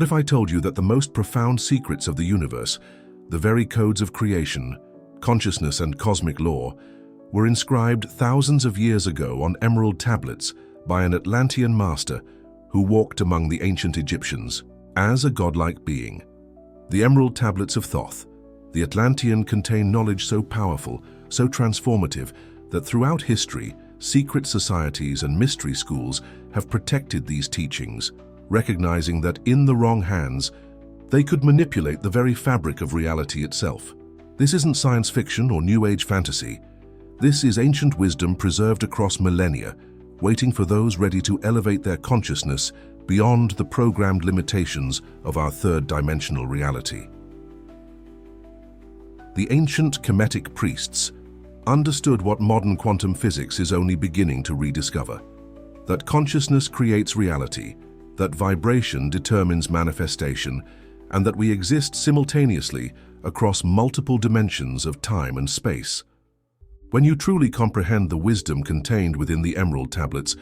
What if I told you that the most profound secrets of the universe, the very codes of creation, consciousness and cosmic law, were inscribed thousands of years ago on emerald tablets by an Atlantean master who walked among the ancient Egyptians as a godlike being? The Emerald Tablets of Thoth, the Atlantean, contain knowledge so powerful, so transformative, that throughout history, secret societies and mystery schools have protected these teachings, recognizing that in the wrong hands, they could manipulate the very fabric of reality itself. This isn't science fiction or New Age fantasy. This is ancient wisdom preserved across millennia, waiting for those ready to elevate their consciousness beyond the programmed limitations of our third-dimensional reality. The ancient Kemetic priests understood what modern quantum physics is only beginning to rediscover: that consciousness creates reality, that vibration determines manifestation, and that we exist simultaneously across multiple dimensions of time and space. When you truly comprehend the wisdom contained within the Emerald Tablets,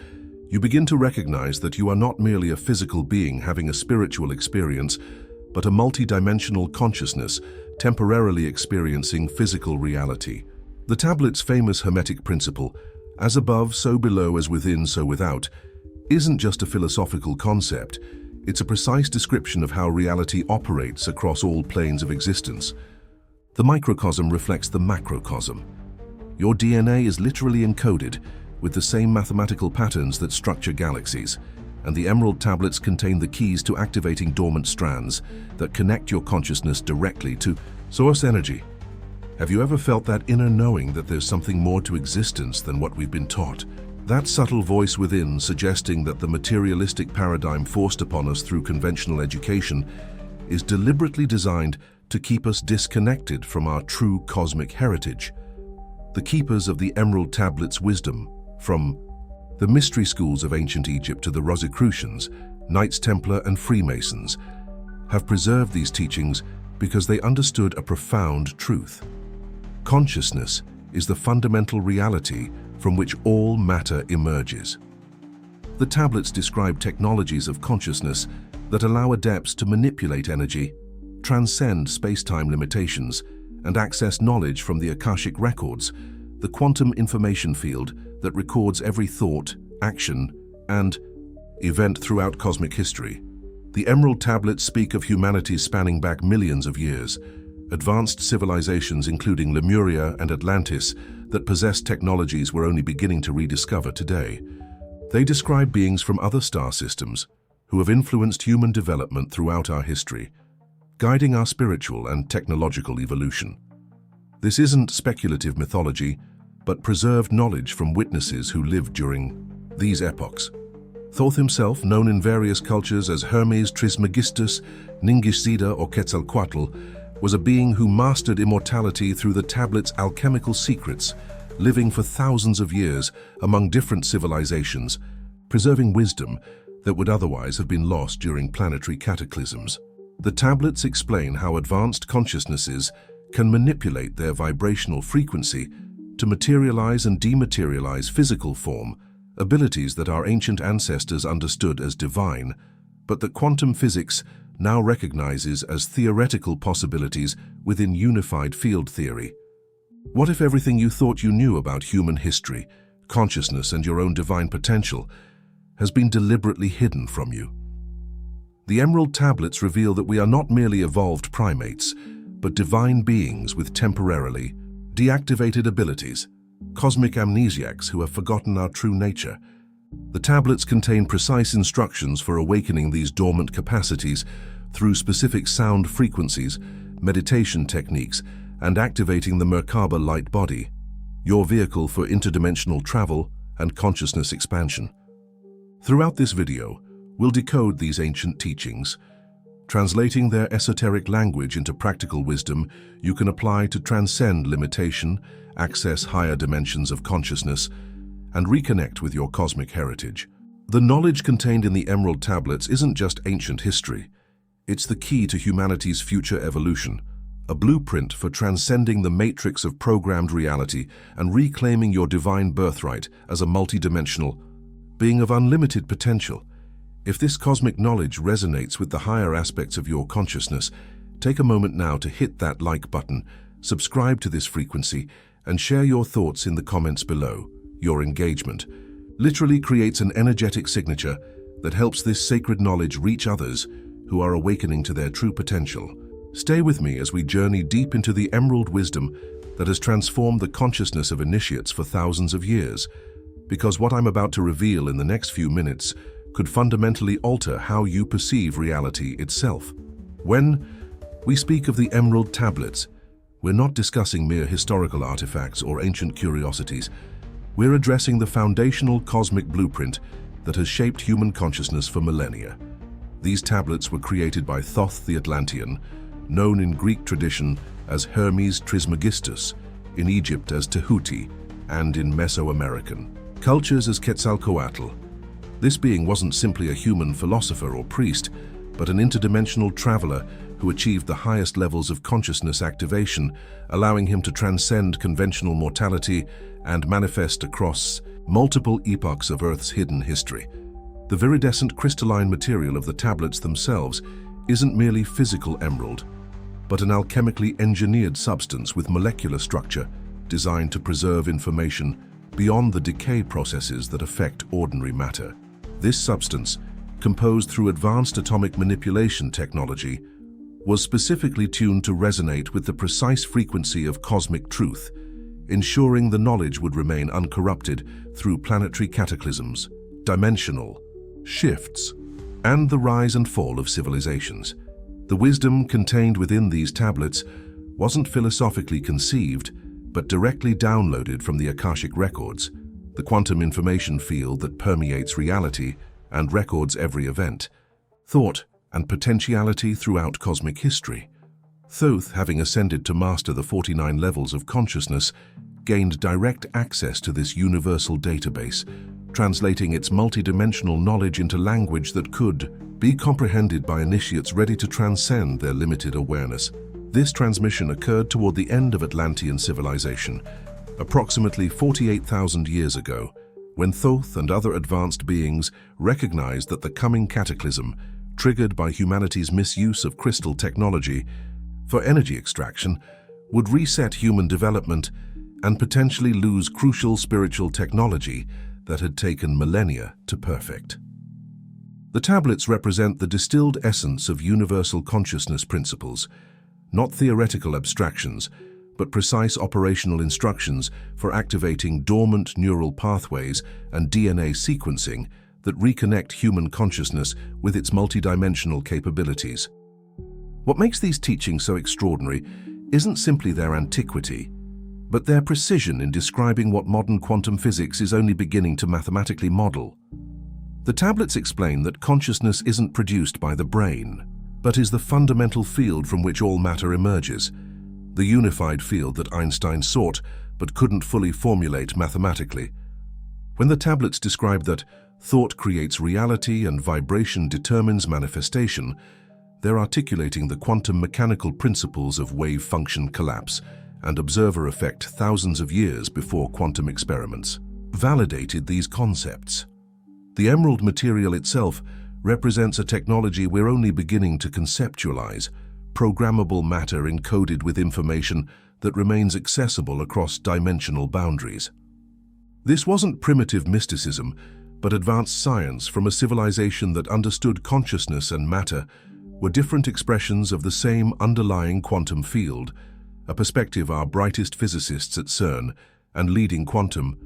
you begin to recognize that you are not merely a physical being having a spiritual experience, but a multidimensional consciousness temporarily experiencing physical reality. The tablet's famous Hermetic principle, as above, so below, as within, so without, isn't just a philosophical concept. It's a precise description of how reality operates across all planes of existence. The microcosm reflects the macrocosm. Your DNA is literally encoded with the same mathematical patterns that structure galaxies, and the Emerald Tablets contain the keys to activating dormant strands that connect your consciousness directly to source energy. Have you ever felt that inner knowing that there's something more to existence than what we've been taught? That subtle voice within, suggesting that the materialistic paradigm forced upon us through conventional education is deliberately designed to keep us disconnected from our true cosmic heritage. The keepers of the Emerald Tablets' wisdom, from the mystery schools of ancient Egypt to the Rosicrucians, Knights Templar and Freemasons, have preserved these teachings because they understood a profound truth. Consciousness is the fundamental reality from which all matter emerges. The tablets describe technologies of consciousness that allow adepts to manipulate energy, transcend space-time limitations, and access knowledge from the Akashic records, the quantum information field that records every thought, action, and event throughout cosmic history. The Emerald Tablets speak of humanities spanning back millions of years, advanced civilizations including Lemuria and Atlantis that possessed technologies we're only beginning to rediscover today. They describe beings from other star systems who have influenced human development throughout our history, guiding our spiritual and technological evolution. This isn't speculative mythology, but preserved knowledge from witnesses who lived during these epochs. Thoth himself, known in various cultures as Hermes Trismegistus, Ningishzida, or Quetzalcoatl, was a being who mastered immortality through the tablet's alchemical secrets, living for thousands of years among different civilizations, preserving wisdom that would otherwise have been lost during planetary cataclysms. The tablets explain how advanced consciousnesses can manipulate their vibrational frequency to materialize and dematerialize physical form, abilities that our ancient ancestors understood as divine, but that quantum physics now recognizes as theoretical possibilities within unified field theory. What if everything you thought you knew about human history, consciousness, and your own divine potential has been deliberately hidden from you? The Emerald Tablets reveal that we are not merely evolved primates, but divine beings with temporarily deactivated abilities, cosmic amnesiacs who have forgotten our true nature. The tablets contain precise instructions for awakening these dormant capacities through specific sound frequencies, meditation techniques, and activating the Merkaba light body, your vehicle for interdimensional travel and consciousness expansion. Throughout this video, we'll decode these ancient teachings, translating their esoteric language into practical wisdom you can apply to transcend limitation, access higher dimensions of consciousness, and reconnect with your cosmic heritage. The knowledge contained in the Emerald Tablets isn't just ancient history. It's the key to humanity's future evolution, a blueprint for transcending the matrix of programmed reality and reclaiming your divine birthright as a multidimensional being of unlimited potential. If this cosmic knowledge resonates with the higher aspects of your consciousness, take a moment now to hit that like button, subscribe to this frequency, and share your thoughts in the comments below. Your engagement literally creates an energetic signature that helps this sacred knowledge reach others who are awakening to their true potential. Stay with me as we journey deep into the emerald wisdom that has transformed the consciousness of initiates for thousands of years, because what I'm about to reveal in the next few minutes could fundamentally alter how you perceive reality itself. When we speak of the Emerald Tablets, we're not discussing mere historical artifacts or ancient curiosities. We're addressing the foundational cosmic blueprint that has shaped human consciousness for millennia. These tablets were created by Thoth the Atlantean, known in Greek tradition as Hermes Trismegistus, in Egypt as Tehuti, and in Mesoamerican cultures as Quetzalcoatl. This being wasn't simply a human philosopher or priest, but an interdimensional traveler who achieved the highest levels of consciousness activation, allowing him to transcend conventional mortality and manifest across multiple epochs of Earth's hidden history. The viridescent crystalline material of the tablets themselves isn't merely physical emerald, but an alchemically engineered substance with molecular structure designed to preserve information beyond the decay processes that affect ordinary matter. This substance, composed through advanced atomic manipulation technology, was specifically tuned to resonate with the precise frequency of cosmic truth, ensuring the knowledge would remain uncorrupted through planetary cataclysms, dimensional shifts, and the rise and fall of civilizations. The wisdom contained within these tablets wasn't philosophically conceived, but directly downloaded from the Akashic records, the quantum information field that permeates reality and records every event, thought, and potentiality throughout cosmic history. Thoth, having ascended to master the 49 levels of consciousness, gained direct access to this universal database, translating its multidimensional knowledge into language that could be comprehended by initiates ready to transcend their limited awareness. This transmission occurred toward the end of Atlantean civilization, approximately 48,000 years ago, when Thoth and other advanced beings recognized that the coming cataclysm, triggered by humanity's misuse of crystal technology for energy extraction, would reset human development and potentially lose crucial spiritual technology that had taken millennia to perfect. The tablets represent the distilled essence of universal consciousness principles, not theoretical abstractions, but precise operational instructions for activating dormant neural pathways and DNA sequencing that reconnect human consciousness with its multidimensional capabilities. What makes these teachings so extraordinary isn't simply their antiquity, but their precision in describing what modern quantum physics is only beginning to mathematically model. The tablets explain that consciousness isn't produced by the brain, but is the fundamental field from which all matter emerges, the unified field that Einstein sought but couldn't fully formulate mathematically. When the tablets describe that thought creates reality and vibration determines manifestation, they're articulating the quantum mechanical principles of wave function collapse and observer effect thousands of years before quantum experiments validated these concepts. The emerald material itself represents a technology we're only beginning to conceptualize, programmable matter encoded with information that remains accessible across dimensional boundaries. This wasn't primitive mysticism, but advanced science from a civilization that understood consciousness and matter were different expressions of the same underlying quantum field, a perspective our brightest physicists at CERN and leading quantum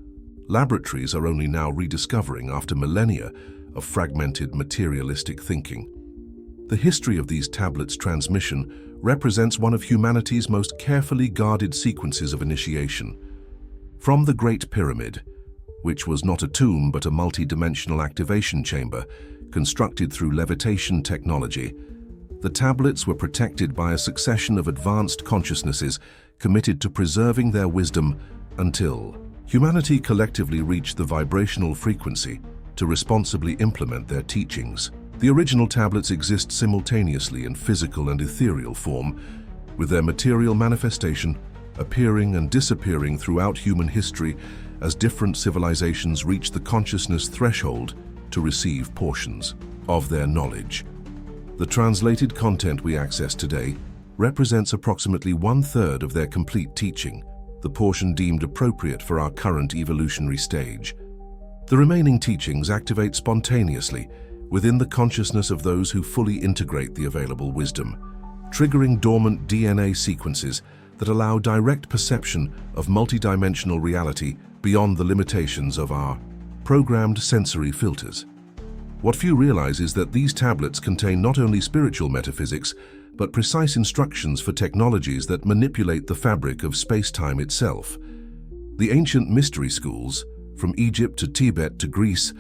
laboratories are only now rediscovering after millennia of fragmented materialistic thinking. The history of these tablets' transmission represents one of humanity's most carefully guarded sequences of initiation. From the Great Pyramid, which was not a tomb but a multi-dimensional activation chamber constructed through levitation technology, the tablets were protected by a succession of advanced consciousnesses committed to preserving their wisdom until humanity collectively reached the vibrational frequency to responsibly implement their teachings. The original tablets exist simultaneously in physical and ethereal form, with their material manifestation appearing and disappearing throughout human history as different civilizations reach the consciousness threshold to receive portions. of their knowledge. The translated content we access today represents approximately 1/3 of their complete teaching, the portion deemed appropriate for our current evolutionary stage. The remaining teachings activate spontaneously within the consciousness of those who fully integrate the available wisdom, triggering dormant DNA sequences that allow direct perception of multidimensional reality beyond the limitations of our programmed sensory filters. What few realize is that these tablets contain not only spiritual metaphysics, but precise instructions for technologies that manipulate the fabric of space-time itself. The ancient mystery schools, from Egypt to Tibet to Greece,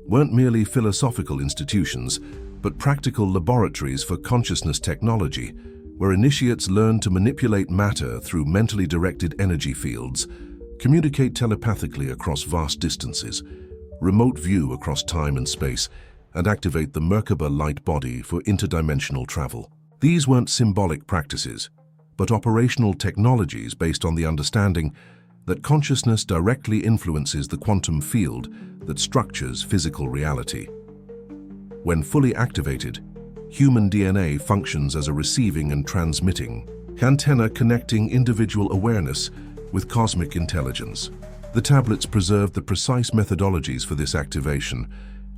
weren't merely philosophical institutions, but practical laboratories for consciousness technology, where initiates learn to manipulate matter through mentally directed energy fields, communicate telepathically across vast distances, remote view across time and space, and activate the Merkaba light body for interdimensional travel. These weren't symbolic practices, but operational technologies based on the understanding that consciousness directly influences the quantum field that structures physical reality. When fully activated, human DNA functions as a receiving and transmitting antenna connecting individual awareness with cosmic intelligence. The tablets preserve the precise methodologies for this activation,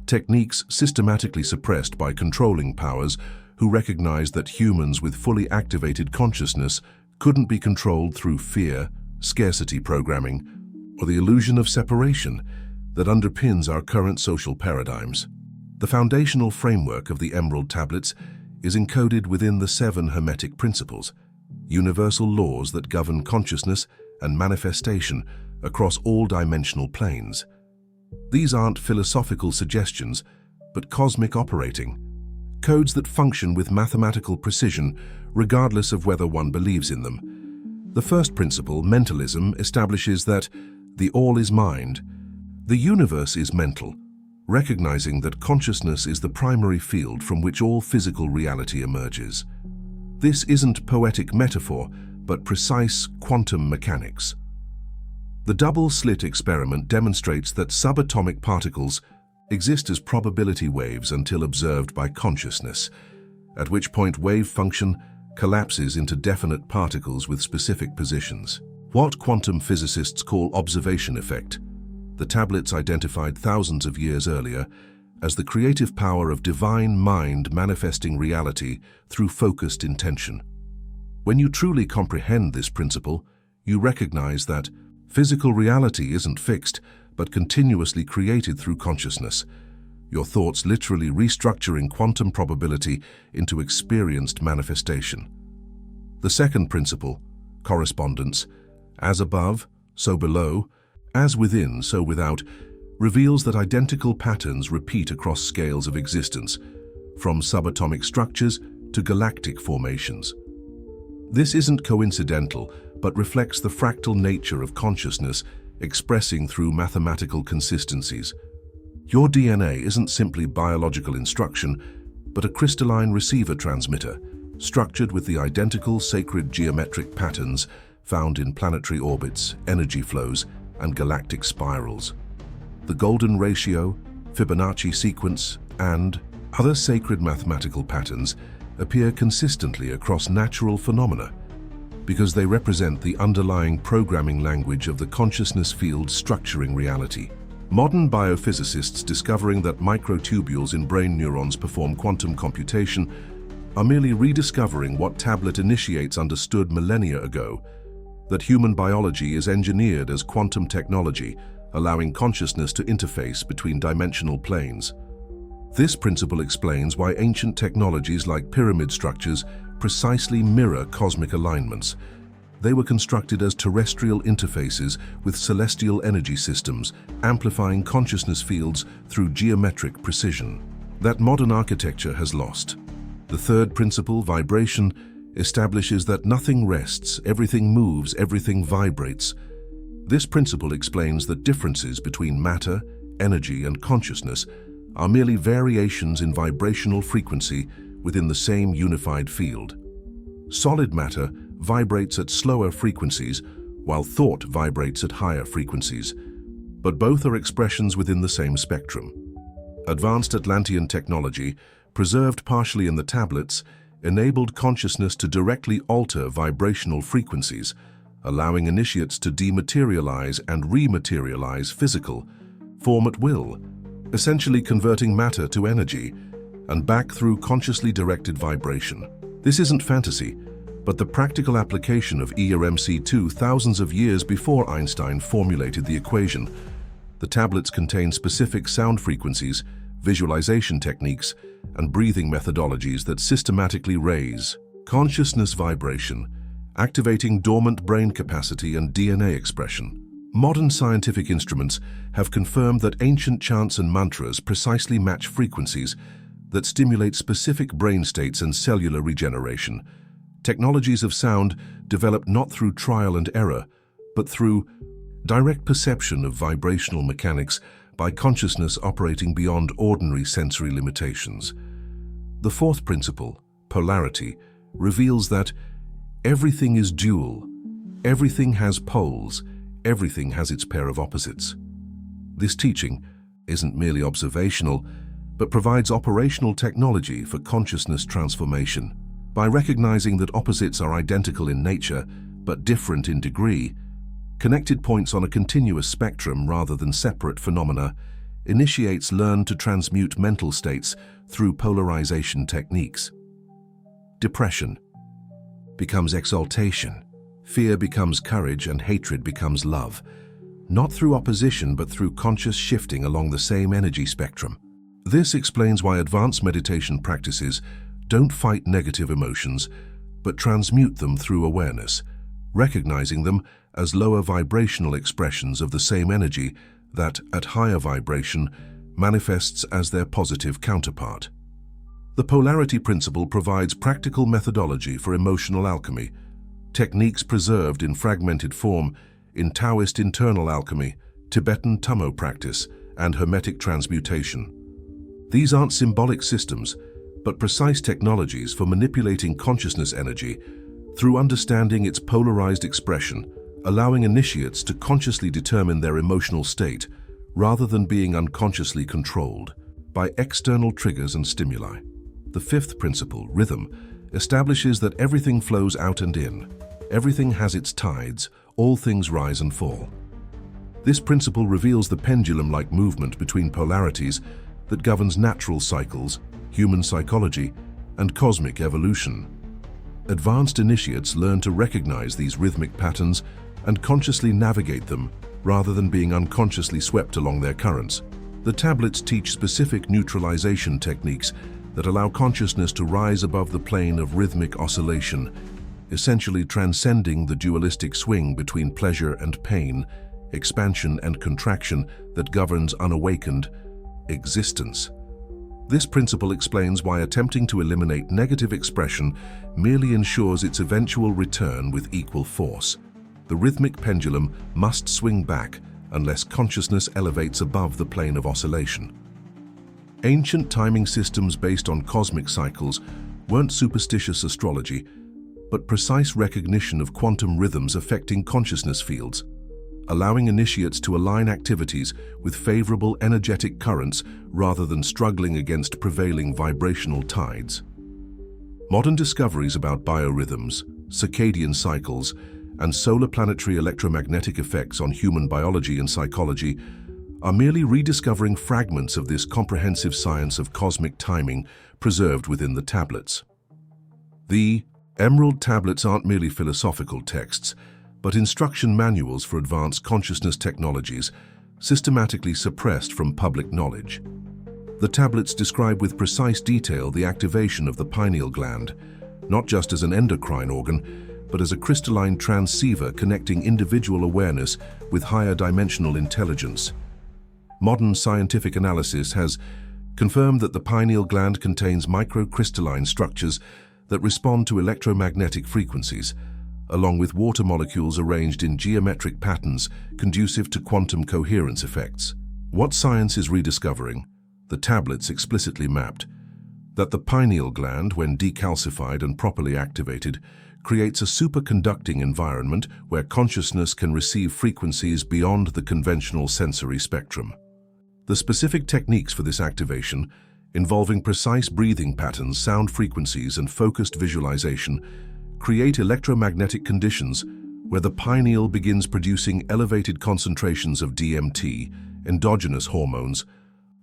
techniques systematically suppressed by controlling powers who recognized that humans with fully activated consciousness couldn't be controlled through fear, scarcity programming, or the illusion of separation that underpins our current social paradigms. The foundational framework of the Emerald Tablets is encoded within the Seven Hermetic Principles, universal laws that govern consciousness and manifestation across all dimensional planes. These aren't philosophical suggestions, but cosmic operating codes that function with mathematical precision regardless of whether one believes in them. The first principle, mentalism, establishes that the all is mind. The universe is mental, recognizing that consciousness is the primary field from which all physical reality emerges. This isn't poetic metaphor, but precise quantum mechanics. The double-slit experiment demonstrates that subatomic particles exist as probability waves until observed by consciousness, at which point wave function collapses into definite particles with specific positions. What quantum physicists call observation effect, the tablets identified thousands of years earlier as the creative power of divine mind manifesting reality through focused intention. When you truly comprehend this principle, you recognize that physical reality isn't fixed, but continuously created through consciousness, your thoughts literally restructuring quantum probability into experienced manifestation. The second principle, correspondence, as above, so below, as within, so without, reveals that identical patterns repeat across scales of existence, from subatomic structures to galactic formations. This isn't coincidental, but reflects the fractal nature of consciousness expressing through mathematical consistencies. Your DNA isn't simply biological instruction, but a crystalline receiver transmitter, structured with the identical sacred geometric patterns found in planetary orbits, energy flows, and galactic spirals. The golden ratio, Fibonacci sequence, and other sacred mathematical patterns appear consistently across natural phenomena, because they represent the underlying programming language of the consciousness field structuring reality. Modern biophysicists discovering that microtubules in brain neurons perform quantum computation are merely rediscovering what tablet initiates understood millennia ago, that human biology is engineered as quantum technology, allowing consciousness to interface between dimensional planes. This principle explains why ancient technologies like pyramid structures precisely mirror cosmic alignments. They were constructed as terrestrial interfaces with celestial energy systems, amplifying consciousness fields through geometric precision. That modern architecture has lost. The third principle, vibration, establishes that nothing rests, everything moves, everything vibrates. This principle explains that differences between matter, energy, and consciousness are merely variations in vibrational frequency within the same unified field. Solid matter vibrates at slower frequencies, while thought vibrates at higher frequencies, but both are expressions within the same spectrum. Advanced Atlantean technology, preserved partially in the tablets, enabled consciousness to directly alter vibrational frequencies, allowing initiates to dematerialize and rematerialize physical form at will, essentially converting matter to energy and back through consciously directed vibration. This isn't fantasy, but the practical application of ERMC2 thousands of years before Einstein formulated the equation. The tablets contain specific sound frequencies, visualization techniques, and breathing methodologies that systematically raise consciousness vibration, activating dormant brain capacity and DNA expression. Modern scientific instruments have confirmed that ancient chants and mantras precisely match frequencies that stimulate specific brain states and cellular regeneration. Technologies of sound developed not through trial and error, but through direct perception of vibrational mechanics by consciousness operating beyond ordinary sensory limitations. The fourth principle, polarity, reveals that everything is dual, everything has poles, everything has its pair of opposites. This teaching isn't merely observational, but provides operational technology for consciousness transformation. By recognizing that opposites are identical in nature, but different in degree, connected points on a continuous spectrum rather than separate phenomena, initiates learn to transmute mental states through polarization techniques. Depression becomes exaltation, fear becomes courage, and hatred becomes love, not through opposition but through conscious shifting along the same energy spectrum. This explains why advanced meditation practices don't fight negative emotions, but transmute them through awareness, recognizing them as lower vibrational expressions of the same energy that, at higher vibration, manifests as their positive counterpart. The polarity principle provides practical methodology for emotional alchemy, techniques preserved in fragmented form in Taoist internal alchemy, Tibetan Tummo practice, and Hermetic transmutation. These aren't symbolic systems, but precise technologies for manipulating consciousness energy through understanding its polarized expression, allowing initiates to consciously determine their emotional state rather than being unconsciously controlled by external triggers and stimuli. The fifth principle, rhythm, establishes that everything flows out and in. Everything has its tides, all things rise and fall. This principle reveals the pendulum-like movement between polarities that governs natural cycles, human psychology, and cosmic evolution. Advanced initiates learn to recognize these rhythmic patterns and consciously navigate them rather than being unconsciously swept along their currents. The tablets teach specific neutralization techniques that allow consciousness to rise above the plane of rhythmic oscillation, essentially transcending the dualistic swing between pleasure and pain, expansion and contraction that governs unawakened existence. This principle explains why attempting to eliminate negative expression merely ensures its eventual return with equal force. The rhythmic pendulum must swing back unless consciousness elevates above the plane of oscillation. Ancient timing systems based on cosmic cycles weren't superstitious astrology, but precise recognition of quantum rhythms affecting consciousness fields, allowing initiates to align activities with favorable energetic currents rather than struggling against prevailing vibrational tides. Modern discoveries about biorhythms, circadian cycles, and solar planetary electromagnetic effects on human biology and psychology are merely rediscovering fragments of this comprehensive science of cosmic timing preserved within the tablets. The Emerald Tablets aren't merely philosophical texts, but instruction manuals for advanced consciousness technologies, systematically suppressed from public knowledge. The tablets describe with precise detail the activation of the pineal gland, not just as an endocrine organ, but as a crystalline transceiver connecting individual awareness with higher dimensional intelligence. Modern scientific analysis has confirmed that the pineal gland contains microcrystalline structures that respond to electromagnetic frequencies, along with water molecules arranged in geometric patterns conducive to quantum coherence effects. What science is rediscovering, the tablets explicitly mapped, that the pineal gland, when decalcified and properly activated, creates a superconducting environment where consciousness can receive frequencies beyond the conventional sensory spectrum. The specific techniques for this activation, involving precise breathing patterns, sound frequencies, and focused visualization, create electromagnetic conditions where the pineal begins producing elevated concentrations of DMT, endogenous hormones,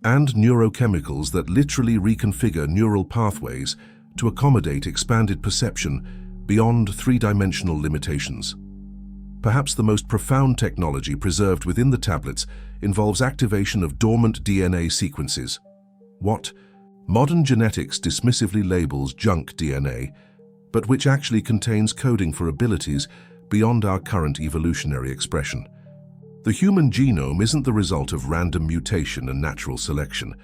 and neurochemicals that literally reconfigure neural pathways to accommodate expanded perception beyond three-dimensional limitations. Perhaps the most profound technology preserved within the tablets involves activation of dormant DNA sequences. What modern genetics dismissively labels junk DNA, but which actually contains coding for abilities beyond our current evolutionary expression. The human genome isn't the result of random mutation and natural selection,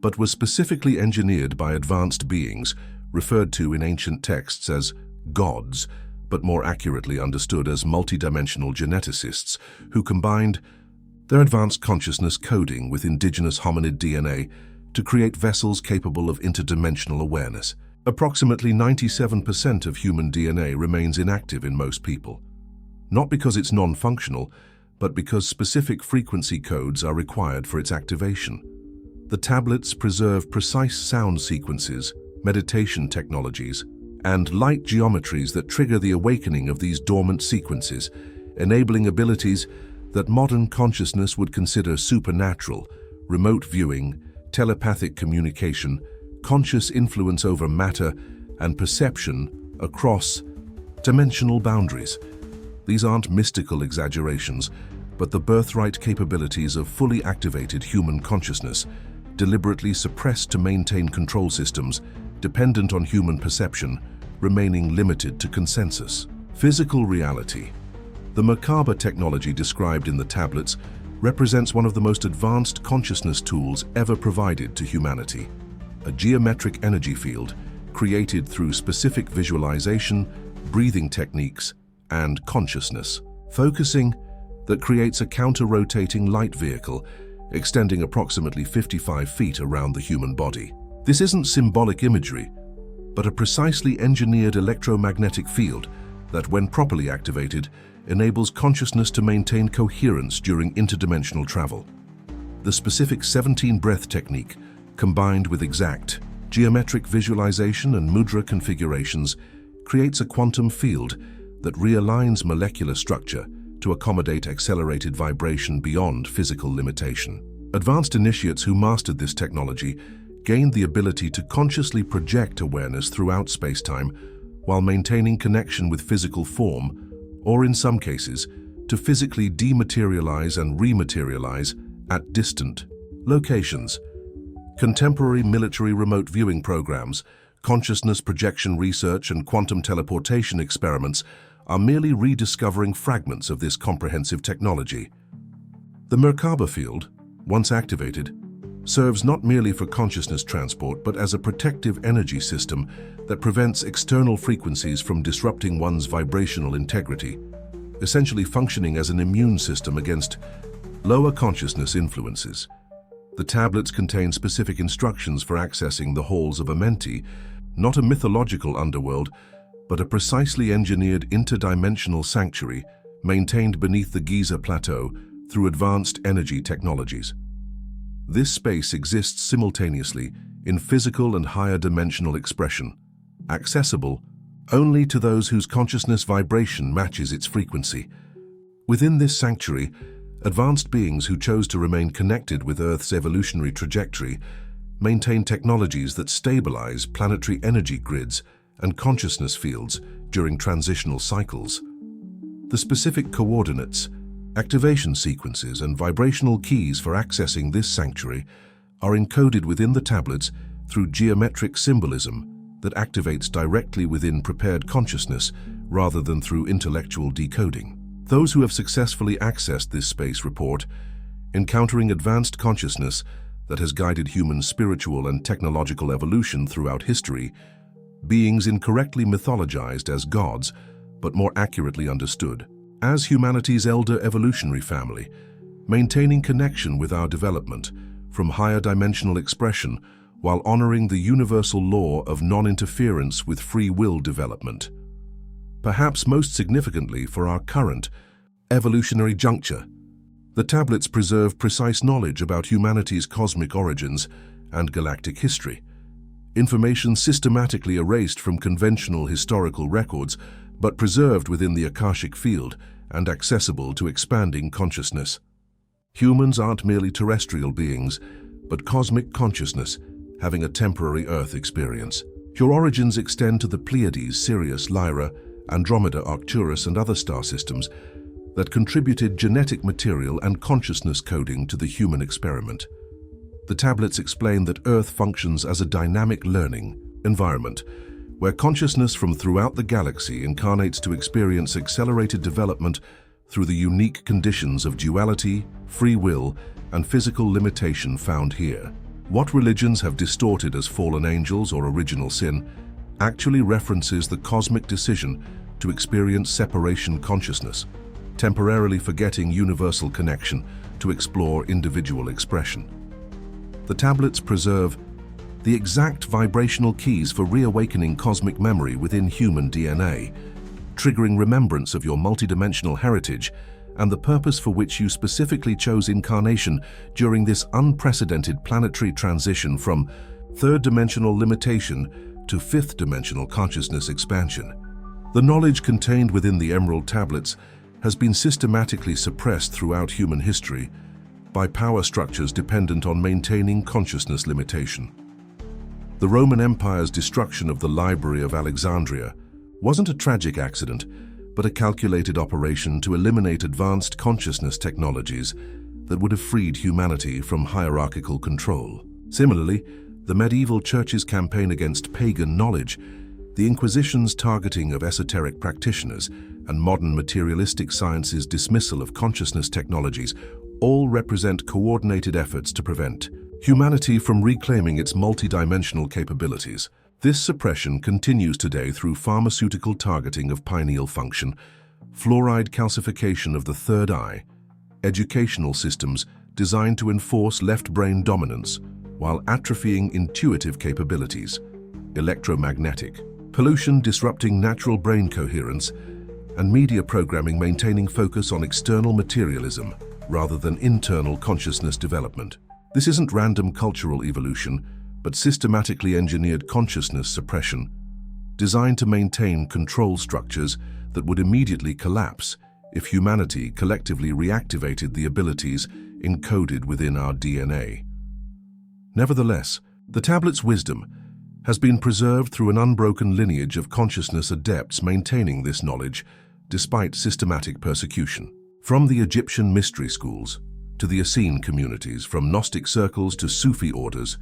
but was specifically engineered by advanced beings, referred to in ancient texts as gods, but more accurately understood as multidimensional geneticists, who combined their advanced consciousness coding with indigenous hominid DNA to create vessels capable of interdimensional awareness. Approximately 97% of human DNA remains inactive in most people, not because it's non-functional, but because specific frequency codes are required for its activation. The tablets preserve precise sound sequences, meditation technologies, and light geometries that trigger the awakening of these dormant sequences, enabling abilities that modern consciousness would consider supernatural: remote viewing, telepathic communication, conscious influence over matter, and perception across dimensional boundaries. These aren't mystical exaggerations, but the birthright capabilities of fully activated human consciousness, deliberately suppressed to maintain control systems dependent on human perception, remaining limited to consensus. Physical reality. The Merkaba technology described in the tablets represents one of the most advanced consciousness tools ever provided to humanity. A geometric energy field created through specific visualization, breathing techniques, and consciousness focusing that creates a counter-rotating light vehicle extending approximately 55 feet around the human body. This isn't symbolic imagery, but a precisely engineered electromagnetic field that, when properly activated, enables consciousness to maintain coherence during interdimensional travel. The specific 17-breath technique, combined with exact geometric visualization and mudra configurations, creates a quantum field that realigns molecular structure to accommodate accelerated vibration beyond physical limitation. Advanced initiates who mastered this technology gained the ability to consciously project awareness throughout space-time while maintaining connection with physical form, or in some cases, to physically dematerialize and rematerialize at distant locations. Contemporary military remote viewing programs, consciousness projection research, and quantum teleportation experiments are merely rediscovering fragments of this comprehensive technology. The Merkaba field, once activated, serves not merely for consciousness transport but as a protective energy system that prevents external frequencies from disrupting one's vibrational integrity, essentially functioning as an immune system against lower consciousness influences. The tablets contain specific instructions for accessing the halls of Amenti, not a mythological underworld, but a precisely engineered interdimensional sanctuary maintained beneath the Giza Plateau through advanced energy technologies. This space exists simultaneously in physical and higher dimensional expression, accessible only to those whose consciousness vibration matches its frequency. Within this sanctuary, advanced beings who chose to remain connected with Earth's evolutionary trajectory maintain technologies that stabilize planetary energy grids and consciousness fields during transitional cycles. The specific coordinates, activation sequences, and vibrational keys for accessing this sanctuary are encoded within the tablets through geometric symbolism that activates directly within prepared consciousness rather than through intellectual decoding. Those who have successfully accessed this space report encountering advanced consciousness that has guided human spiritual and technological evolution throughout history, beings incorrectly mythologized as gods, but more accurately understood as humanity's elder evolutionary family, maintaining connection with our development from higher dimensional expression while honoring the universal law of non-interference with free will development. Perhaps most significantly for our current evolutionary juncture, The tablets preserve precise knowledge about humanity's cosmic origins and galactic history, information systematically erased from conventional historical records but preserved within the Akashic field and accessible to expanding consciousness. Humans aren't merely terrestrial beings, but cosmic consciousness, having a temporary Earth experience. Your origins extend to the Pleiades, Sirius, Lyra, Andromeda, Arcturus, and other star systems that contributed genetic material and consciousness coding to the human experiment. The tablets explain that Earth functions as a dynamic learning environment, where consciousness from throughout the galaxy incarnates to experience accelerated development through the unique conditions of duality, free will, and physical limitation found here. What religions have distorted as fallen angels or original sin actually references the cosmic decision to experience separation consciousness, temporarily forgetting universal connection to explore individual expression. The tablets preserve the exact vibrational keys for reawakening cosmic memory within human DNA, triggering remembrance of your multidimensional heritage and the purpose for which you specifically chose incarnation during this unprecedented planetary transition from third-dimensional limitation to fifth-dimensional consciousness expansion. The knowledge contained within the Emerald Tablets has been systematically suppressed throughout human history by power structures dependent on maintaining consciousness limitation. The Roman Empire's destruction of the Library of Alexandria wasn't a tragic accident, but a calculated operation to eliminate advanced consciousness technologies that would have freed humanity from hierarchical control. Similarly, the medieval church's campaign against pagan knowledge, the Inquisition's targeting of esoteric practitioners, and modern materialistic science's dismissal of consciousness technologies all represent coordinated efforts to prevent humanity from reclaiming its multidimensional capabilities. This suppression continues today through pharmaceutical targeting of pineal function, fluoride calcification of the third eye, educational systems designed to enforce left brain dominance while atrophying intuitive capabilities, electromagnetic pollution disrupting natural brain coherence, and media programming maintaining focus on external materialism rather than internal consciousness development. This isn't random cultural evolution, but systematically engineered consciousness suppression, designed to maintain control structures that would immediately collapse if humanity collectively reactivated the abilities encoded within our DNA. Nevertheless, the tablet's wisdom has been preserved through an unbroken lineage of consciousness adepts maintaining this knowledge despite systematic persecution. From the Egyptian mystery schools to the Essene communities, from Gnostic circles to Sufi orders,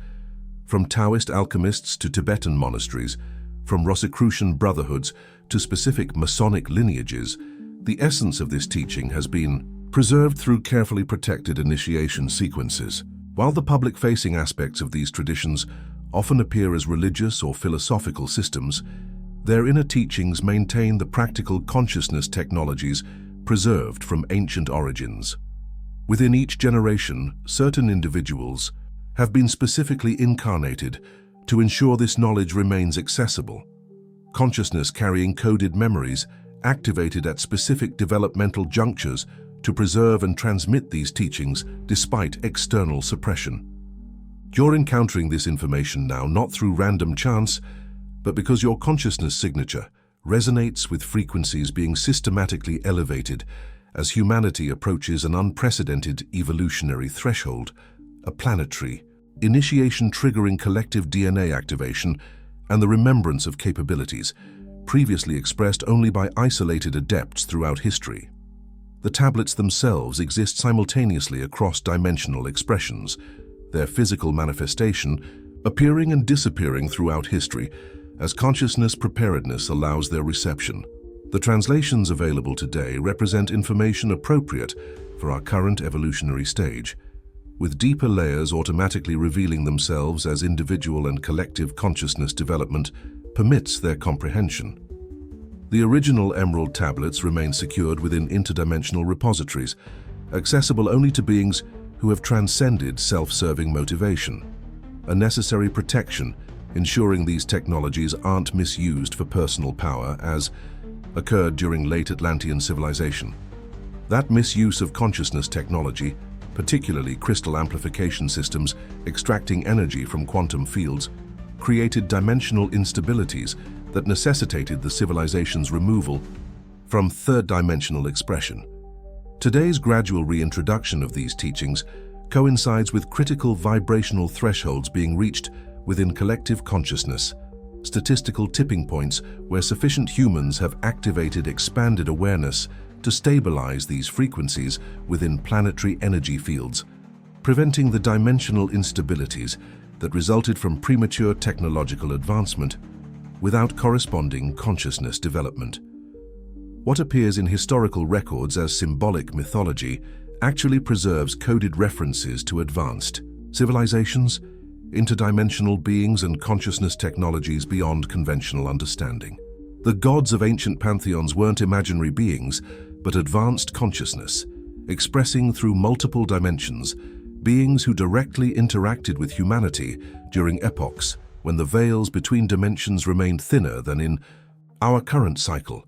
from Taoist alchemists to Tibetan monasteries, from Rosicrucian brotherhoods to specific Masonic lineages, the essence of this teaching has been preserved through carefully protected initiation sequences. While the public-facing aspects of these traditions often appear as religious or philosophical systems, their inner teachings maintain the practical consciousness technologies preserved from ancient origins. Within each generation, certain individuals have been specifically incarnated to ensure this knowledge remains accessible. Consciousness carrying coded memories activated at specific developmental junctures to preserve and transmit these teachings despite external suppression. You're encountering this information now not through random chance, but because your consciousness signature resonates with frequencies being systematically elevated as humanity approaches an unprecedented evolutionary threshold, a planetary initiation triggering collective DNA activation and the remembrance of capabilities previously expressed only by isolated adepts throughout history. The tablets themselves exist simultaneously across dimensional expressions, their physical manifestation appearing and disappearing throughout history as consciousness preparedness allows their reception. The translations available today represent information appropriate for our current evolutionary stage, with deeper layers automatically revealing themselves as individual and collective consciousness development permits their comprehension. The original Emerald Tablets remain secured within interdimensional repositories, accessible only to beings who have transcended self-serving motivation, a necessary protection ensuring these technologies aren't misused for personal power as occurred during late Atlantean civilization. That misuse of consciousness technology, particularly crystal amplification systems extracting energy from quantum fields, created dimensional instabilities that necessitated the civilization's removal from third-dimensional expression. Today's gradual reintroduction of these teachings coincides with critical vibrational thresholds being reached within collective consciousness, statistical tipping points where sufficient humans have activated expanded awareness to stabilize these frequencies within planetary energy fields, preventing the dimensional instabilities that resulted from premature technological advancement without corresponding consciousness development. What appears in historical records as symbolic mythology actually preserves coded references to advanced civilizations, interdimensional beings, and consciousness technologies beyond conventional understanding. The gods of ancient pantheons weren't imaginary beings, but advanced consciousness, expressing through multiple dimensions, beings who directly interacted with humanity during epochs when the veils between dimensions remained thinner than in our current cycle.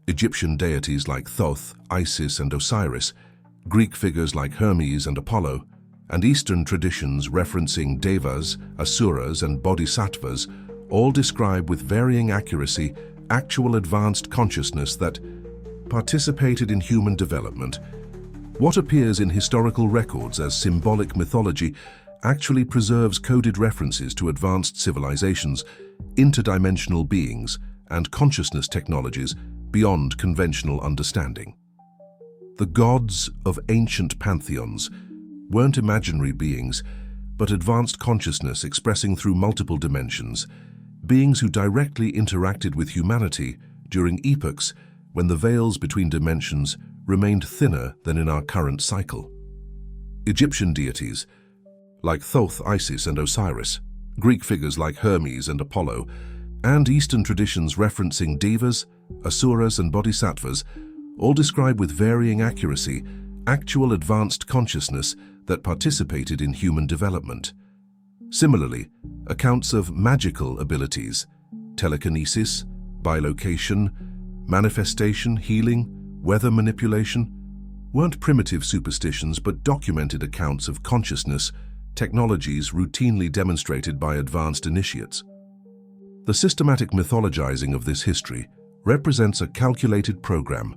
Egyptian deities like Thoth, Isis, and Osiris, Greek figures like Hermes and Apollo, and Eastern traditions referencing devas, asuras, and bodhisattvas all describe with varying accuracy actual advanced consciousness that participated in human development. What appears in historical records as symbolic mythology actually preserves coded references to advanced civilizations, interdimensional beings, and consciousness technologies beyond conventional understanding. The gods of ancient pantheons weren't imaginary beings, but advanced consciousness expressing through multiple dimensions, beings who directly interacted with humanity during epochs when the veils between dimensions remained thinner than in our current cycle. Egyptian deities like Thoth, Isis, and Osiris, Greek figures like Hermes and Apollo, and Eastern traditions referencing devas, asuras, and bodhisattvas all describe with varying accuracy actual advanced consciousness that participated in human development. Similarly, accounts of magical abilities, telekinesis, bilocation, manifestation, healing, weather manipulation, weren't primitive superstitions but documented accounts of consciousness technologies routinely demonstrated by advanced initiates. The systematic mythologizing of this history represents a calculated program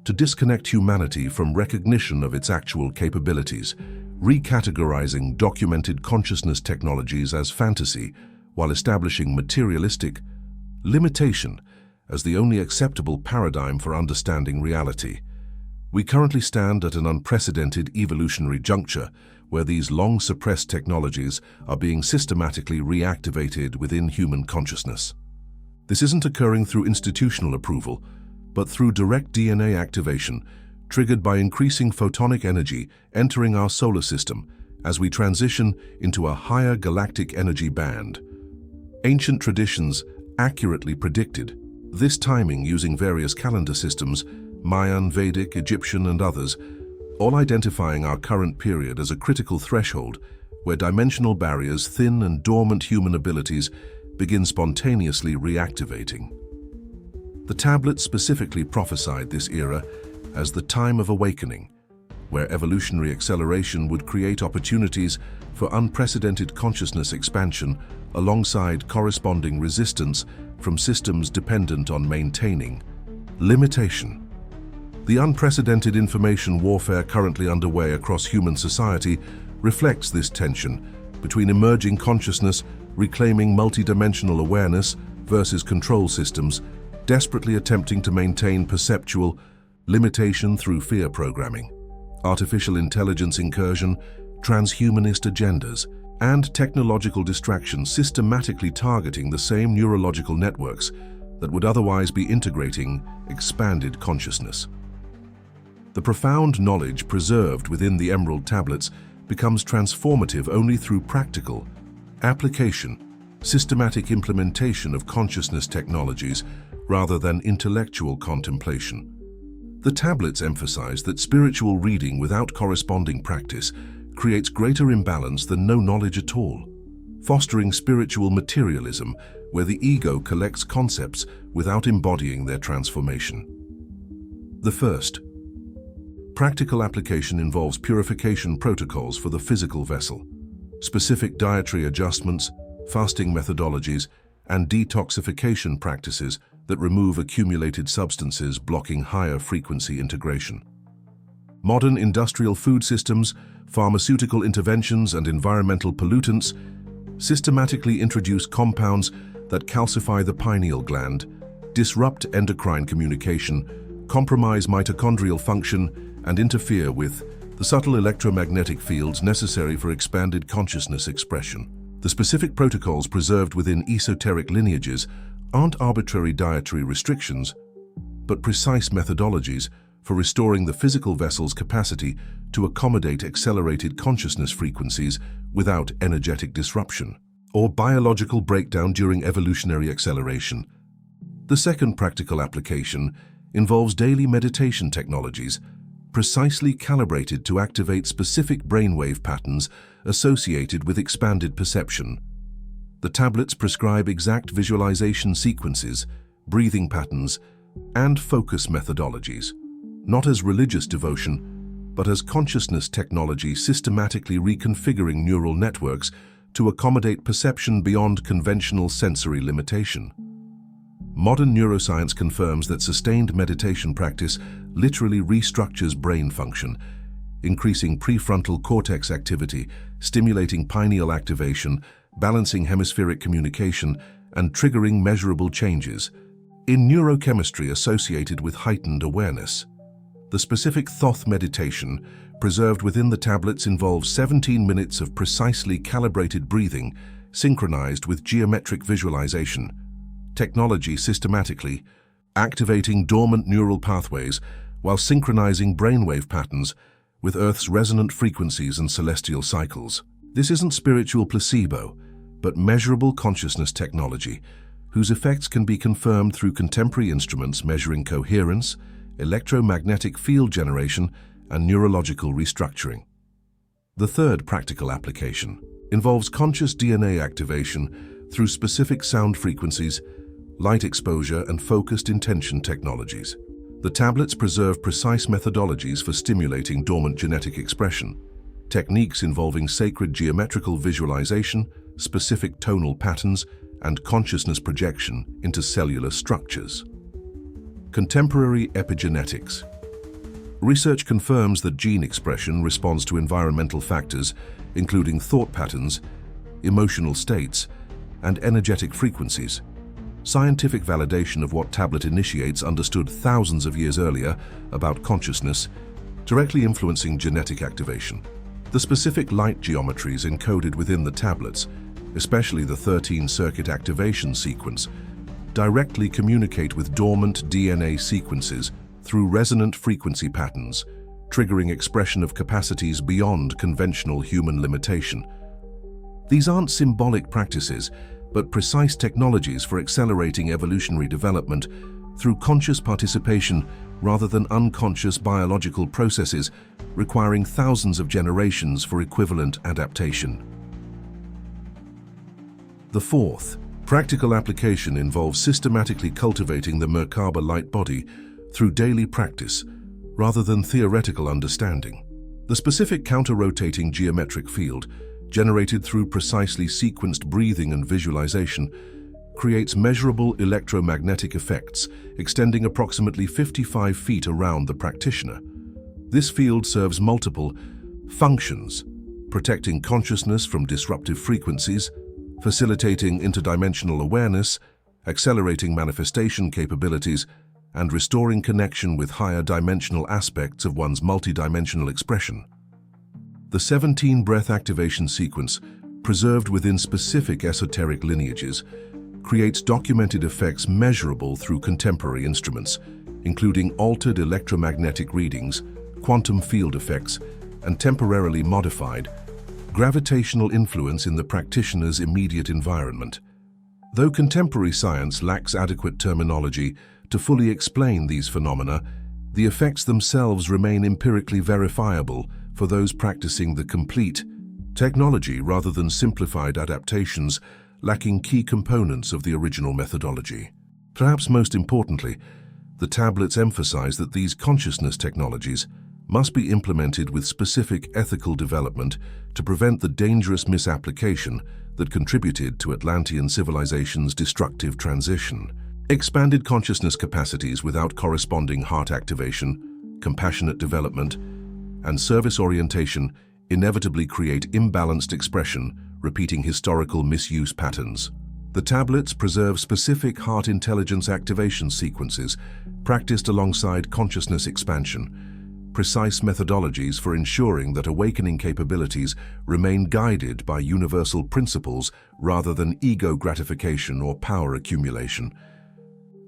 to disconnect humanity from recognition of its actual capabilities, recategorizing documented consciousness technologies as fantasy while establishing materialistic limitation as the only acceptable paradigm for understanding reality. We currently stand at an unprecedented evolutionary juncture where these long-suppressed technologies are being systematically reactivated within human consciousness. This isn't occurring through institutional approval, but through direct DNA activation, triggered by increasing photonic energy entering our solar system as we transition into a higher galactic energy band. Ancient traditions accurately predicted this timing using various calendar systems, Mayan, Vedic, Egyptian, and others, all identifying our current period as a critical threshold where dimensional barriers, thin and dormant human abilities begin spontaneously reactivating. The tablets specifically prophesied this era as the time of awakening, where evolutionary acceleration would create opportunities for unprecedented consciousness expansion alongside corresponding resistance from systems dependent on maintaining limitation. The unprecedented information warfare currently underway across human society reflects this tension between emerging consciousness reclaiming multidimensional awareness versus control systems desperately attempting to maintain perceptual limitation through fear programming, artificial intelligence incursion, transhumanist agendas, and technological distraction systematically targeting the same neurological networks that would otherwise be integrating expanded consciousness. The profound knowledge preserved within the Emerald Tablets becomes transformative only through practical application, systematic implementation of consciousness technologies rather than intellectual contemplation. The tablets emphasize that spiritual reading without corresponding practice creates greater imbalance than no knowledge at all, fostering spiritual materialism where the ego collects concepts without embodying their transformation. The first, practical application involves purification protocols for the physical vessel, specific dietary adjustments, fasting methodologies, and detoxification practices that remove accumulated substances, blocking higher frequency integration. Modern industrial food systems, pharmaceutical interventions, and environmental pollutants systematically introduce compounds that calcify the pineal gland, disrupt endocrine communication, compromise mitochondrial function, and interfere with the subtle electromagnetic fields necessary for expanded consciousness expression. The specific protocols preserved within esoteric lineages aren't arbitrary dietary restrictions, but precise methodologies for restoring the physical vessel's capacity to accommodate accelerated consciousness frequencies without energetic disruption or biological breakdown during evolutionary acceleration. The second practical application involves daily meditation technologies precisely calibrated to activate specific brainwave patterns associated with expanded perception. The tablets prescribe exact visualization sequences, breathing patterns, and focus methodologies, not as religious devotion, but as consciousness technology systematically reconfiguring neural networks to accommodate perception beyond conventional sensory limitation. Modern neuroscience confirms that sustained meditation practice literally restructures brain function, increasing prefrontal cortex activity, stimulating pineal activation, balancing hemispheric communication, and triggering measurable changes in neurochemistry associated with heightened awareness. The specific Thoth meditation preserved within the tablets involves 17 minutes of precisely calibrated breathing, synchronized with geometric visualization. Technology systematically activating dormant neural pathways while synchronizing brainwave patterns with Earth's resonant frequencies and celestial cycles. This isn't spiritual placebo, but measurable consciousness technology, whose effects can be confirmed through contemporary instruments measuring coherence, electromagnetic field generation, and neurological restructuring. The third practical application involves conscious DNA activation through specific sound frequencies, light exposure, and focused intention technologies. The tablets preserve precise methodologies for stimulating dormant genetic expression, techniques involving sacred geometrical visualization, specific tonal patterns, and consciousness projection into cellular structures. Contemporary epigenetics. Research confirms that gene expression responds to environmental factors, including thought patterns, emotional states, and energetic frequencies. Scientific validation of what tablet initiates understood thousands of years earlier about consciousness, directly influencing genetic activation. The specific light geometries encoded within the tablets, especially the 13-circuit activation sequence, directly communicate with dormant DNA sequences through resonant frequency patterns, triggering expression of capacities beyond conventional human limitation. These aren't symbolic practices, but precise technologies for accelerating evolutionary development through conscious participation rather than unconscious biological processes requiring thousands of generations for equivalent adaptation. The fourth practical application involves systematically cultivating the Merkaba light body through daily practice rather than theoretical understanding. The specific counter-rotating geometric field, generated through precisely sequenced breathing and visualization, creates measurable electromagnetic effects extending approximately 55 feet around the practitioner. This field serves multiple functions, protecting consciousness from disruptive frequencies, facilitating interdimensional awareness, accelerating manifestation capabilities, and restoring connection with higher dimensional aspects of one's multidimensional expression. The 17-breath activation sequence, preserved within specific esoteric lineages, creates documented effects measurable through contemporary instruments, including altered electromagnetic readings, quantum field effects, and temporarily modified gravitational influence in the practitioner's immediate environment. Though contemporary science lacks adequate terminology to fully explain these phenomena, the effects themselves remain empirically verifiable for those practicing the complete technology rather than simplified adaptations lacking key components of the original methodology. Perhaps most importantly, the tablets emphasize that these consciousness technologies, must be implemented with specific ethical development to prevent the dangerous misapplication that contributed to Atlantean civilization's destructive transition. Expanded consciousness capacities without corresponding heart activation, compassionate development, and service orientation inevitably create imbalanced expression, repeating historical misuse patterns. The tablets preserve specific heart intelligence activation sequences practiced alongside consciousness expansion, precise methodologies for ensuring that awakening capabilities remain guided by universal principles rather than ego gratification or power accumulation.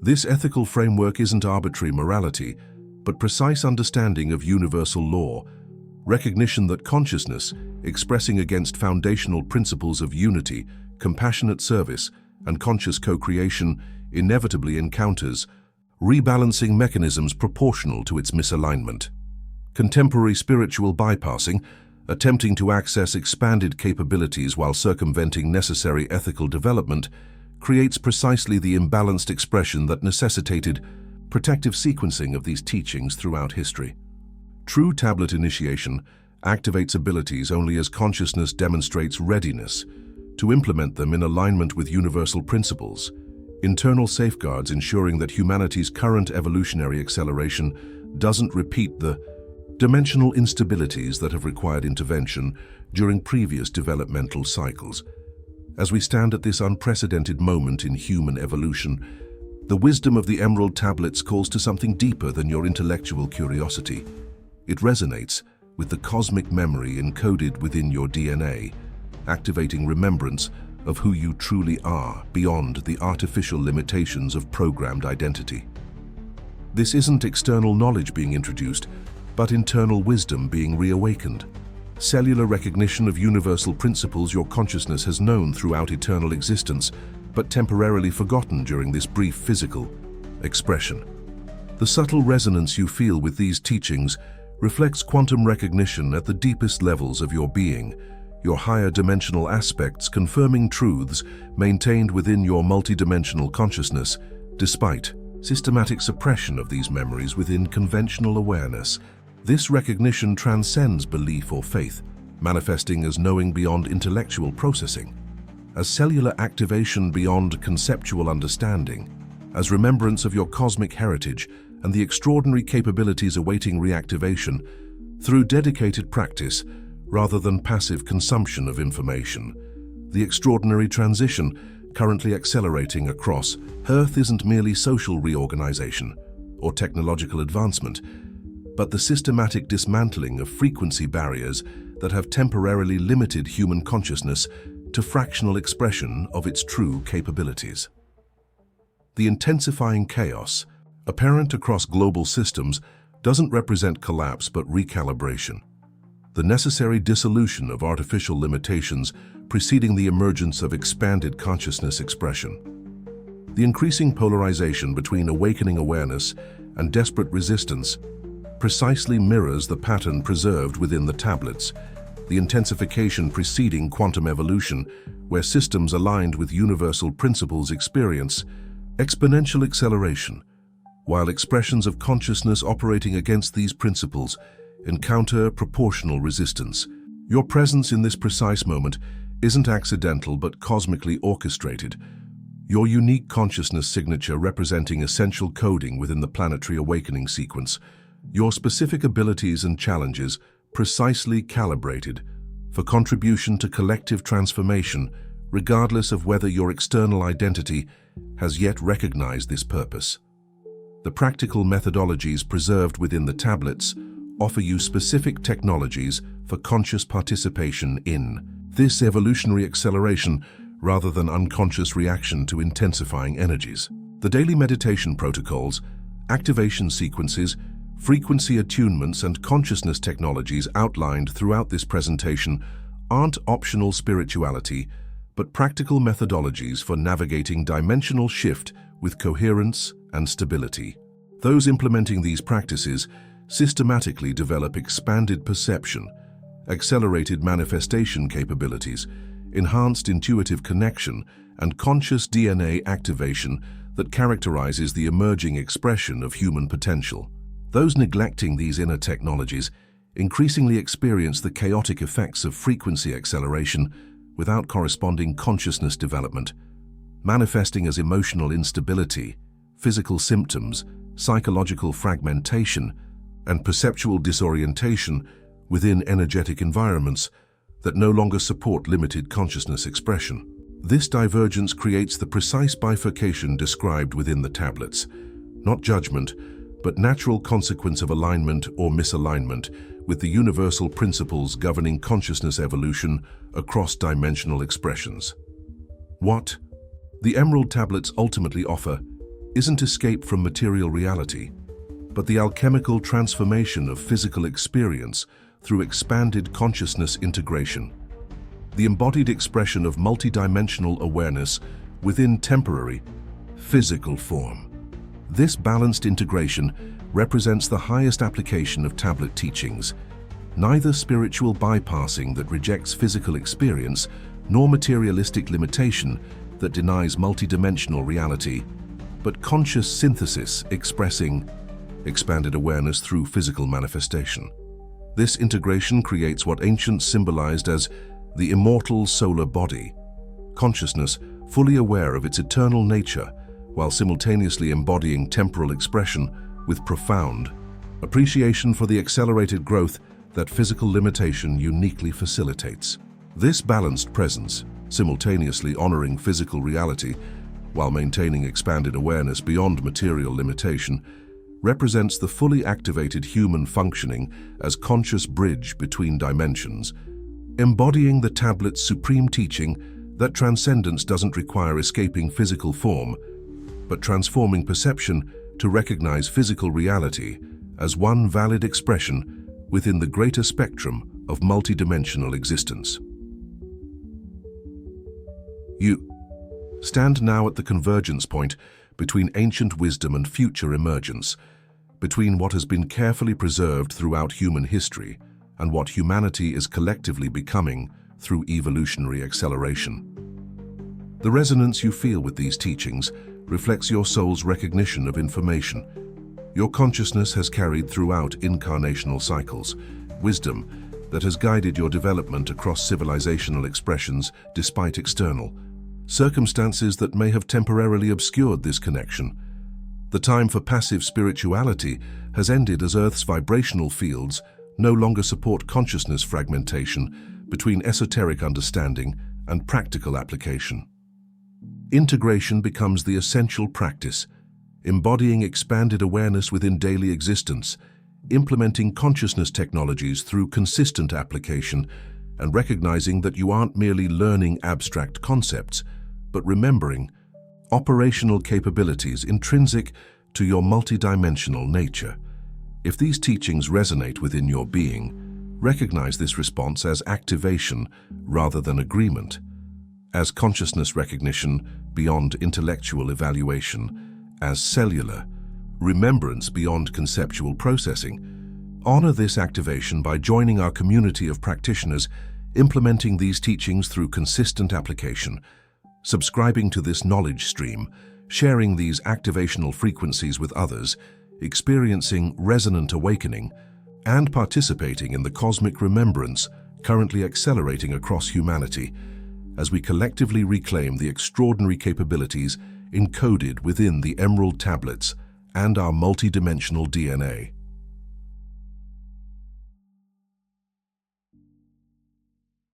This ethical framework isn't arbitrary morality, but precise understanding of universal law, recognition that consciousness, expressing against foundational principles of unity, compassionate service, and conscious co-creation, inevitably encounters rebalancing mechanisms proportional to its misalignment. Contemporary spiritual bypassing, attempting to access expanded capabilities while circumventing necessary ethical development, creates precisely the imbalanced expression that necessitated protective sequencing of these teachings throughout history. True tablet initiation activates abilities only as consciousness demonstrates readiness to implement them in alignment with universal principles, internal safeguards ensuring that humanity's current evolutionary acceleration doesn't repeat the dimensional instabilities that have required intervention during previous developmental cycles. As we stand at this unprecedented moment in human evolution, the wisdom of the Emerald Tablets calls to something deeper than your intellectual curiosity. It resonates with the cosmic memory encoded within your DNA, activating remembrance of who you truly are beyond the artificial limitations of programmed identity. This isn't external knowledge being introduced, but internal wisdom being reawakened. Cellular recognition of universal principles your consciousness has known throughout eternal existence, but temporarily forgotten during this brief physical expression. The subtle resonance you feel with these teachings reflects quantum recognition at the deepest levels of your being, your higher dimensional aspects confirming truths maintained within your multidimensional consciousness, despite systematic suppression of these memories within conventional awareness. This recognition transcends belief or faith, manifesting as knowing beyond intellectual processing, as cellular activation beyond conceptual understanding, as remembrance of your cosmic heritage and the extraordinary capabilities awaiting reactivation through dedicated practice rather than passive consumption of information. The extraordinary transition currently accelerating across Earth isn't merely social reorganization or technological advancement, but the systematic dismantling of frequency barriers that have temporarily limited human consciousness to fractional expression of its true capabilities. The intensifying chaos, apparent across global systems, doesn't represent collapse but recalibration. The necessary dissolution of artificial limitations preceding the emergence of expanded consciousness expression. The increasing polarization between awakening awareness and desperate resistance precisely mirrors the pattern preserved within the tablets, the intensification preceding quantum evolution, where systems aligned with universal principles experience exponential acceleration, while expressions of consciousness operating against these principles encounter proportional resistance. Your presence in this precise moment isn't accidental but cosmically orchestrated, your unique consciousness signature representing essential coding within the planetary awakening sequence, your specific abilities and challenges precisely calibrated for contribution to collective transformation, regardless of whether your external identity has yet recognized this purpose. The practical methodologies preserved within the tablets offer you specific technologies for conscious participation in this evolutionary acceleration rather than unconscious reaction to intensifying energies. The daily meditation protocols, activation sequences, frequency attunements, and consciousness technologies outlined throughout this presentation aren't optional spirituality, but practical methodologies for navigating dimensional shift with coherence and stability. Those implementing these practices systematically develop expanded perception, accelerated manifestation capabilities, enhanced intuitive connection, and conscious DNA activation that characterizes the emerging expression of human potential. Those neglecting these inner technologies increasingly experience the chaotic effects of frequency acceleration without corresponding consciousness development, manifesting as emotional instability, physical symptoms, psychological fragmentation, and perceptual disorientation within energetic environments that no longer support limited consciousness expression. This divergence creates the precise bifurcation described within the tablets, not judgment, but natural consequence of alignment or misalignment with the universal principles governing consciousness evolution across dimensional expressions. What the Emerald Tablets ultimately offer isn't escape from material reality, but the alchemical transformation of physical experience through expanded consciousness integration, the embodied expression of multidimensional awareness within temporary, physical form. This balanced integration represents the highest application of tablet teachings, neither spiritual bypassing that rejects physical experience, nor materialistic limitation that denies multidimensional reality, but conscious synthesis expressing expanded awareness through physical manifestation. This integration creates what ancients symbolized as the immortal solar body, consciousness fully aware of its eternal nature while simultaneously embodying temporal expression with profound appreciation for the accelerated growth that physical limitation uniquely facilitates. This balanced presence, simultaneously honoring physical reality while maintaining expanded awareness beyond material limitation, represents the fully activated human functioning as conscious bridge between dimensions, embodying the tablet's supreme teaching that transcendence doesn't require escaping physical form, but transforming perception to recognize physical reality as one valid expression within the greater spectrum of multidimensional existence. You stand now at the convergence point between ancient wisdom and future emergence, between what has been carefully preserved throughout human history and what humanity is collectively becoming through evolutionary acceleration. The resonance you feel with these teachings reflects your soul's recognition of information. Your consciousness has carried throughout incarnational cycles, wisdom that has guided your development across civilizational expressions despite external circumstances that may have temporarily obscured this connection. The time for passive spirituality has ended as Earth's vibrational fields no longer support consciousness fragmentation between esoteric understanding and practical application. Integration becomes the essential practice, embodying expanded awareness within daily existence, implementing consciousness technologies through consistent application, and recognizing that you aren't merely learning abstract concepts, but remembering operational capabilities intrinsic to your multidimensional nature. If these teachings resonate within your being, recognize this response as activation rather than agreement, as consciousness recognition beyond intellectual evaluation, as cellular remembrance beyond conceptual processing. Honor this activation by joining our community of practitioners, implementing these teachings through consistent application, subscribing to this knowledge stream, sharing these activational frequencies with others, experiencing resonant awakening, and participating in the cosmic remembrance currently accelerating across humanity as we collectively reclaim the extraordinary capabilities encoded within the Emerald Tablets and our multidimensional DNA.